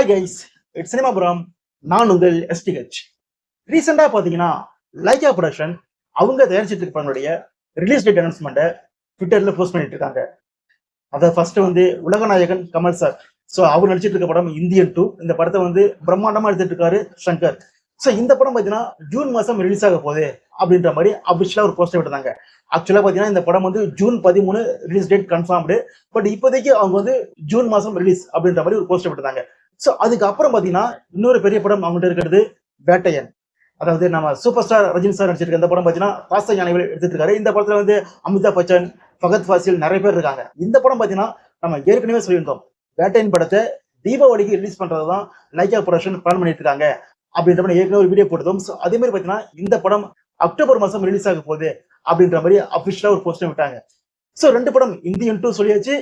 Hi guys, it's சினிமாபுரம். நான் உங்கள் எஸ்டிஹெச். ரீசெண்டாக பார்த்தீங்கன்னா லைகா ப்ரொடக்ஷன் அவங்க தயாரிச்சிட்டு இருக்க படங்களுடைய ரிலீஸ் டேட் அனௌன்ஸ்மெண்ட்டை ட்விட்டரில் போஸ்ட் பண்ணிட்டு இருக்காங்க. அதை ஃபர்ஸ்ட் உலகநாயகன் கமல் சார். ஸோ அவர் நடிச்சிட்டு இருக்க படம் இந்தியன் 2. இந்த படத்தை பிரம்மாண்டமாக எடுத்துட்டு இருக்காரு ஷங்கர். ஸோ இந்த படம் பார்த்தீங்கன்னா ஜூன் மாதம் ரிலீஸ் ஆக போகுது அப்படின்ற மாதிரி அபிஷியலாக ஒரு போஸ்டர் விட்டுருந்தாங்க. ஆக்சுவலாக பார்த்தீங்கன்னா இந்த படம் June 13 release date confirmed. But இப்போதைக்கு அவங்க ஜூன் மாதம் ரிலீஸ் அப்படின்ற மாதிரி ஒரு போஸ்டர் விட்டுருந்தாங்க. ஸோ அதுக்கப்புறம் பார்த்தீங்கன்னா இன்னொரு பெரிய படம் அவங்கள்ட்ட இருக்கிறது வேட்டையன். அதாவது நம்ம சூப்பர் ஸ்டார் ரஜினி சார் நடிச்சிருக்க இந்த படம் பார்த்தீங்கன்னா பாச ஞானிகள் எடுத்துட்டு இருக்காரு. இந்த படத்துல அமிதாப் பச்சன், ஃபகத் ஃபாசில் நிறைய பேர் இருக்காங்க. இந்த படம் பார்த்தீங்கன்னா நம்ம ஏற்கனவே சொல்லியிருந்தோம், வேட்டையன் படத்தை தீபாவளிக்கு ரிலீஸ் பண்றதுதான் லைகா ப்ரொடக்ஷன் பிளான் பண்ணிட்டு இருக்காங்க அப்படின்ற மாதிரி ஏற்கனவே ஒரு வீடியோ போட்டதும். ஸோ அதே மாதிரி பார்த்தீங்கன்னா இந்த படம் அக்டோபர் மாதம் ரிலீஸ் ஆக போகுது அப்படின்ற மாதிரி அபிஷியலா ஒரு போஸ்டர் விட்டாங்க. ஸோ 2 படம் இந்தியன் 2 சொல்லியாச்சு,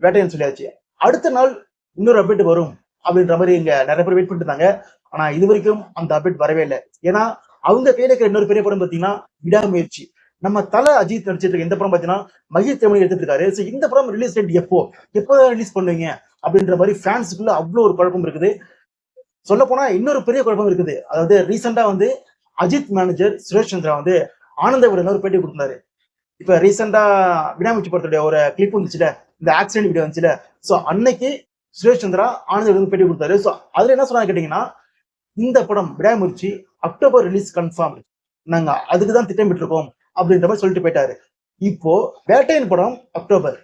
வேட்டையன் சொல்லியாச்சு. அடுத்த நாள் இன்னொரு அப்டேட் வரும் அப்படின்ற மாதிரி இங்க நிறைய பேர் வெயிட் பண்ணிட்டு இருந்தாங்க. ஆனா இது வரைக்கும் அந்த அப்டேட் வரவே இல்லை. ஏன்னா அவங்க கையில இருக்கிற இன்னொரு பெரிய படம் பார்த்தீங்கன்னா விடாமுயற்சி. நம்ம தல அஜித் நடிச்சிட்டு இருக்க இந்த படம் பார்த்தீங்கன்னா மகிழ் தமிழ் எடுத்துட்டு இருக்காரு. ஸோ இந்த படம் ரிலீஸ் டேட் எப்போதான் ரிலீஸ் பண்ணுவீங்க அப்படின்ற மாதிரி ஃபேன்ஸுக்குள்ள அவ்வளோ ஒரு குழப்பம் இருக்குது. சொல்ல போனா இன்னொரு பெரிய குழப்பம் இருக்குது. அதாவது ரீசெண்டா அஜித் மேனேஜர் சுரேஷ் சந்திரா ஆனந்த விட ஒரு பேட்டி கொடுத்தாரு. இப்ப ரீசெண்டா விடாமுயற்சி படத்துடைய ஒரு கிளிப் வந்துச்சுல, இந்த ஆக்சிடென்ட் வீடியோ வந்துச்சுல. ஸோ அன்னைக்கு சுரேஷ் சந்திரா ஆனந்த பேட்டி கொடுத்தாரு. ஸோ அதுல என்ன சொன்னாங்க கேட்டீங்கன்னா, இந்த படம் விடாமுயற்சி அக்டோபர் ரிலீஸ் கன்ஃபார்ம், நாங்க அதுக்கு தான் திட்டமிட்டு இருக்கோம் அப்படின்ற மாதிரி சொல்லிட்டு போயிட்டாரு. இப்போ வேட்டையன் படம் அக்டோபர்,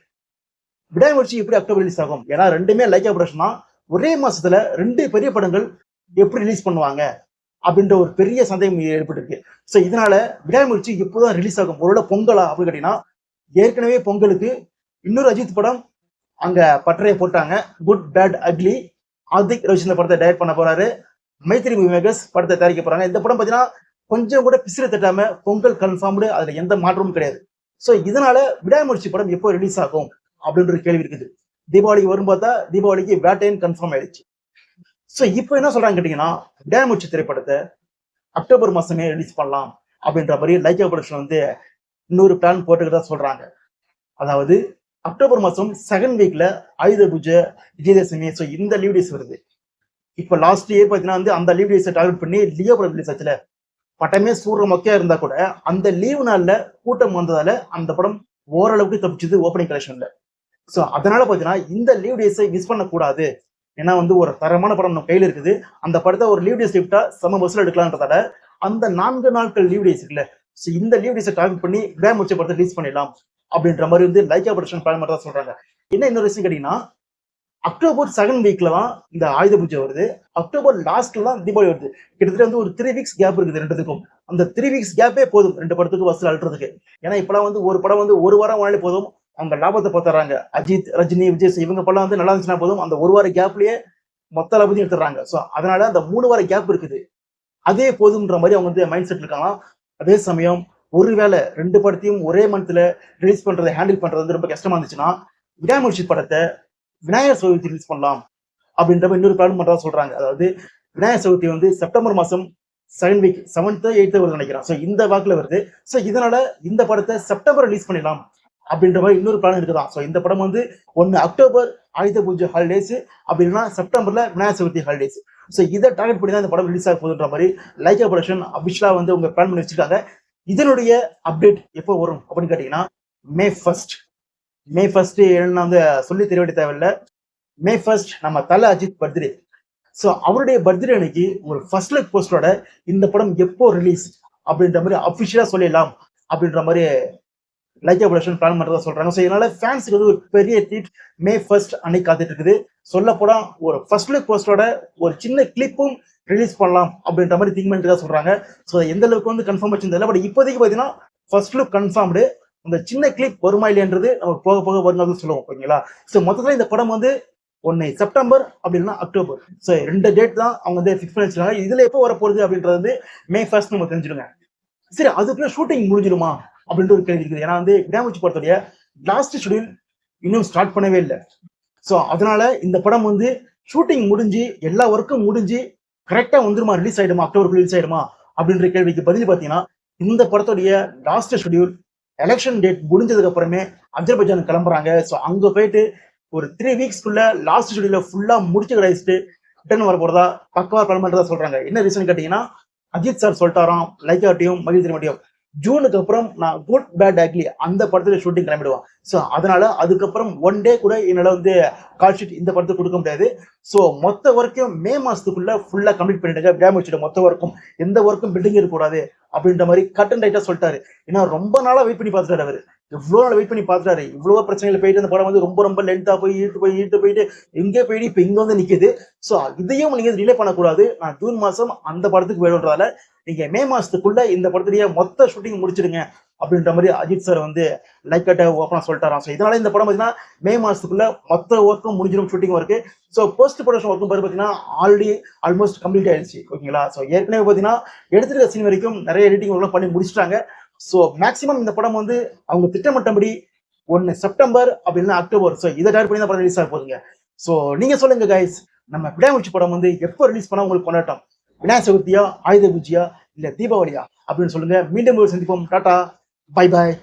விடாமுயற்சி எப்படி அக்டோபர் ரிலீஸ் ஆகும்? ஏன்னா ரெண்டுமே லைகா ப்ரொடக்ஷன் தான். ஒரே மாசத்துல 2 பெரிய படங்கள் எப்படி ரிலீஸ் பண்ணுவாங்க அப்படின்ற ஒரு பெரிய சந்தேகம் ஏற்பட்டிருக்கு. ஸோ இதனால விடாமுயற்சி எப்போதான் ரிலீஸ் ஆகும்? ஒருவேளை பொங்கலா அப்படின்னு கேட்டீங்கன்னா, ஏற்கனவே பொங்கலுக்கு இன்னொரு அஜித் படம் அங்க பட்டறையை போட்டாங்க, குட் பேட் அக்லி. ஆதிக் ரவிஷ் இந்த படத்தை டைரக்ட் பண்ண போறாரு. மைத்ரி மேகர்ஸ் படத்தை தயாரிக்க போறாங்க. இந்த படம் பார்த்தீங்கன்னா கொஞ்சம் கூட பிசிறு தட்டாம பொங்கல் கன்ஃபார்ம்டு, அதுல எந்த மாற்றமும் கிடையாது. ஸோ இதனால விடாமுயற்சி படம் எப்போ ரிலீஸ் ஆகும் அப்படின்ற ஒரு கேள்வி இருக்குது. தீபாவளிக்கு வரும் பார்த்தா தீபாவளிக்கு வேட்டையன் கன்ஃபார்ம் ஆயிடுச்சு. ஸோ இப்போ என்ன சொல்றாங்க கேட்டீங்கன்னா, விடாமுயற்சி திரைப்படத்தை அக்டோபர் மாசமே ரிலீஸ் பண்ணலாம் அப்படின்ற மாதிரி லைகா ப்ரொடக்ஷன் இன்னொரு பிளான் போட்டுக்கிறதா சொல்றாங்க. அதாவது அக்டோபர் மாசம் 2nd வீக்ல ஆயுத பூஜை, விஜயதசமி, ஸோ இந்த லீவ் டேஸ் வருது. இப்போ லாஸ்ட் இயர் பார்த்தீங்கன்னா அந்த லீவ் டேஸை டார்கெட் பண்ணி லியோ படம் ரிலீஸ் ஆச்சுல. பட்டமே சூற மொக்கையா இருந்தா கூட அந்த லீவ் நாள்ல கூட்டம் வந்ததால அந்த படம் ஓரளவுக்கு தப்பிச்சது ஓப்பனிங் கலெக்ஷன்ல. ஸோ அதனால பார்த்தீங்கன்னா இந்த லீவ் டேஸை மிஸ் பண்ணக்கூடாது. ஏன்னா ஒரு தரமான படம் நம்ம கையில இருக்குது. அந்த படத்தை ஒரு லீவ் டேஸ் விட்டா சம பஸ்ல எடுக்கலான்றதால அந்த 4 நாட்கள் லீவ் டேஸ் இருக்குல்ல, ஸோ இந்த லீவ் டேஸை டார்கெட் பண்ணி விடாமுயற்சி படத்தை ரிலீஸ் பண்ணிடலாம் அப்படின்ற மாதிரி லைகா ப்ரொடக்ஷன் பிளான் மட்டும் தான் சொல்றாங்க. என்ன இன்னொரு விஷயம் கேட்டீங்கன்னா, அக்டோபர் 2nd வீக்ல தான் இந்த ஆயுத பூஜை வருது. அக்டோபர் லாஸ்ட்ல தான் தீபாவளி வருது. கிட்டத்தட்ட ஒரு 3 வீக்ஸ் கேப் இருக்குது ரெண்டுத்துக்கும். அந்த 3 வீக்ஸ் கேப்பே போதும் 2 படத்துக்கு வசூல் அழுறதுக்கு. ஏன்னா இப்பெல்லாம் ஒரு படம் ஒரு வாரம் வாழே போதும், அவங்க லாபத்தை பார்த்துறாங்க. அஜித், ரஜினி, விஜய் இவங்க படம் நல்லா இருந்துச்சுன்னா போதும், அந்த ஒரு வார கேப்லயே மொத்த லாபத்தையும் எடுத்துறாங்க. ஸோ அதனால அந்த 3 வார கேப் இருக்குது, அதே போதும்ன்ற மாதிரி அவங்க மைண்ட் செட் இருக்காங்க. அதே சமயம் ஒருவேளை 2 படத்தையும் ஒரே மந்த்ல ரிலீஸ் பண்றதை ஹேண்டில் பண்றது ரொம்ப கஷ்டமா இருந்துச்சுன்னா, விடாமுயற்சி படத்தை விநாயகர் சதுர்த்தி ரிலீஸ் பண்ணலாம் அப்படின்ற இன்னொரு பிளான் பண்றதா சொல்றாங்க. அதாவது விநாயகர் சதுர்த்தி செப்டம்பர் மாசம் 2nd வீக் 7th 8th வருது நினைக்கிறேன். ஸோ இந்த வாக்குல வருது. ஸோ இதனால இந்த படத்தை செப்டம்பர் ரிலீஸ் பண்ணிடலாம் அப்படின்ற மாதிரி இன்னொரு பிளான் இருக்குதான். ஸோ இந்த படம் ஒன்னு அக்டோபர் ஆயுத பூஜை ஹாலிடேஸ், அப்படின்னா செப்டம்பர்ல விநாயகர் சதுர்த்தி ஹாலிடேஸ். ஸோ இதை டார்கெட் பண்ணி தான் இந்த படம் ரிலீஸ் ஆக போகுதுன்ற மாதிரி லைகா ப்ரொடக்ஷன் அபிஷியலா உங்க பிளான் பண்ணி வச்சிருக்காங்க. இதனுடைய அப்டேட் எப்போ வரும் அப்படின்னு கேட்டீங்கன்னா, மே 1st என்ன சொல்லி தெரிய வேண்டிய தேவையில்லை. மே 1st நம்ம தல அஜித் பர்த்டே. ஸோ அவருடைய பர்த்டே அன்னைக்கு ஒரு ஃபர்ஸ்ட் லுக் போஸ்டரோட இந்த படம் எப்போ ரிலீஸ் அப்படின்ற மாதிரி அபிஷியலா சொல்லிடலாம் அப்படின்ற மாதிரி லைகா ப்ரொடக்ஷன் பிளான் பண்றதா சொல்றாங்க. ஸோ இதனால ஃபேன்ஸுக்கு ஒரு பெரிய ட்ரீட் மே 1st அன்னைக்கு காத்துட்டு இருக்குது. சொல்ல போனா ஒரு ஃபர்ஸ்ட் லுக் போஸ்டரோட ஒரு சின்ன கிளிப்பும் ரிலீஸ் பண்ணலாம் அப்படின்ற மாதிரி திங்க் பண்ணிட்டு தான் சொல்றாங்க. ஸோ எந்த அளவுக்கு கன்ஃபர்மேஷன் தெரியல. பட் இப்போதைக்கு பார்த்தீங்கன்னா ஃபர்ஸ்ட் லுக் கன்ஃபார்ம்டு. அந்த சின்ன கிளிப் வருமா இல்லையன்றது நம்ம போக போக வருங்காலத்தில் சொல்லுவோம், ஓகேங்களா? ஸோ மொத்தத்தில் இந்த படம் ஒன்னு செப்டம்பர் அப்படின்னா அக்டோபர். ஸோ 2 டேட் தான் அவங்க ஃபிக்ஸ் பண்ணி வச்சிருக்காங்க. இதுல எப்போ வரப்போகுது அப்படின்றது மே 1st நம்ம தெரிஞ்சிடுங்க. சரி, அதுக்குள்ள ஷூட்டிங் முடிஞ்சிடுமா அப்படின்ற ஒரு கேள்வி இருக்குது. ஏன்னா விடாமுயற்சி படத்துடைய லாஸ்ட் ஷெட்யூல் இன்னும் ஸ்டார்ட் பண்ணவே இல்லை. ஸோ அதனால இந்த படம் ஷூட்டிங் முடிஞ்சு எல்லா ஒர்க்கும் முடிஞ்சு கரெக்டா ரிலீஸ் ஆயிடுமா, அக்டோபர் ரிலீஸ் ஆயிடுமா அப்படின்ற கேள்விக்கு பதில் பார்த்தீங்கன்னா, இந்த படத்துடைய லாஸ்ட் ஷெட்யூல் எலெக்ஷன் டேட் முடிஞ்சதுக்கு அப்புறமே அஜர்பைஜான் கிளம்புறாங்க. ஸோ அங்க போயிட்டு ஒரு 3 வீக்ஸ்க்குள்ள லாஸ்ட் ஷெட்யூல ஃபுல்லா முடிச்சு கிடைச்சிட்டு ரிட்டர்ன் வர போறதா பக்கவா பிளான் பண்றதா சொல்றாங்க. என்ன ரீசன் கேட்டீங்கன்னா, அஜித் சார் சொல்லிட்டாராம் லைக்கா டீம் மகிழ் திருமட்டியும் ஜூனுக்கு அப்புறம் நான் குட் பேட் ஆக்லி அந்த படத்துல ஷூட்டிங் கிளம்பிடுவான். ஸோ அதனால அதுக்கப்புறம் ஒன் டே கூட என்னால வந்து கால் ஷீட் இந்த படத்துக்கு கொடுக்க முடியாது. ஸோ மொத்த ஒர்க்கையும் மே மாசத்துக்குள்ள ஃபுல்லா கம்ப்ளீட் பண்ணிட்டு டேமேஜ் மொத்த ஒர்க்கும் எந்த ஒர்க்கும் பில்டிங் இருக்கக்கூடாது அப்படின்ற மாதிரி கட் அண்ட் ரைட்டா சொல்லிட்டாரு. ஏன்னா ரொம்ப நாளா வெயிட் பண்ணி பார்த்துட்டாரு அவரு. எவ்வளவு நாள் வெயிட் பண்ணி பார்த்துட்டாரு. இவ்வளவு பிரச்சனைகள் போயிட்டு அந்த படம் வந்து ரொம்ப ரொம்ப லென்த்தா போய் ஈட்டு போயிட்டு எங்கே போயிட்டு இப்ப இங்க வந்து நிக்குது. ஸோ இதையும் நீங்க டிலே பண்ணக்கூடாது. நான் ஜூன் மாசம் அந்த படத்துக்கு வேணுன்றதால நீங்க மே மாசத்துக்குள்ள இந்த படத்துலயே மொத்த ஷூட்டிங் முடிச்சிடுங்க அப்படின்ற மாதிரி அஜித் சார் வந்து லைக்கட்ட ஓப்பனா சொல்லிட்டாராம். ஸோ இதனால இந்த படம் பார்த்தீங்கன்னா மே மாசத்துக்குள்ள மொத்த ஒர்க்கும் முடிஞ்சிடும் shooting work. So post production ஒர்க்கும் பார்த்தீங்கன்னா ஆல்ரெடி ஆல்மோஸ்ட் கம்ப்ளீட் ஆயிடுச்சு. ஓகேங்களா? ஸோ ஏற்கனவே பார்த்தீங்கன்னா எடுத்துருக்க சீன் வரைக்கும் நிறைய எடிட்டிங் ஒர்க்லாம் பண்ணி முடிச்சிட்டாங்க. ஸோ மேக்ஸிமம் இந்த படம் வந்து அவங்க திட்டமிட்டபடி 1 செப்டம்பர் அப்படின்னா அக்டோபர், ஸோ இதை டார்கெட் பண்ணி தான் படம் ரிலீஸ் ஆக போகுதுங்க. ஸோ நீங்க சொல்லுங்க கைஸ், நம்ம விடாமுயற்சி படம் வந்து எப்போ ரிலீஸ் பண்ணா உங்களுக்கு கொண்டாட்டம்? விநாயகர் சதுர்த்தியா, ஆயுத பூஜையா, இல்ல தீபாவளியா அப்படின்னு சொல்லுங்க. மீண்டும் ஒரு சந்திப்போம். Tata, bye bye.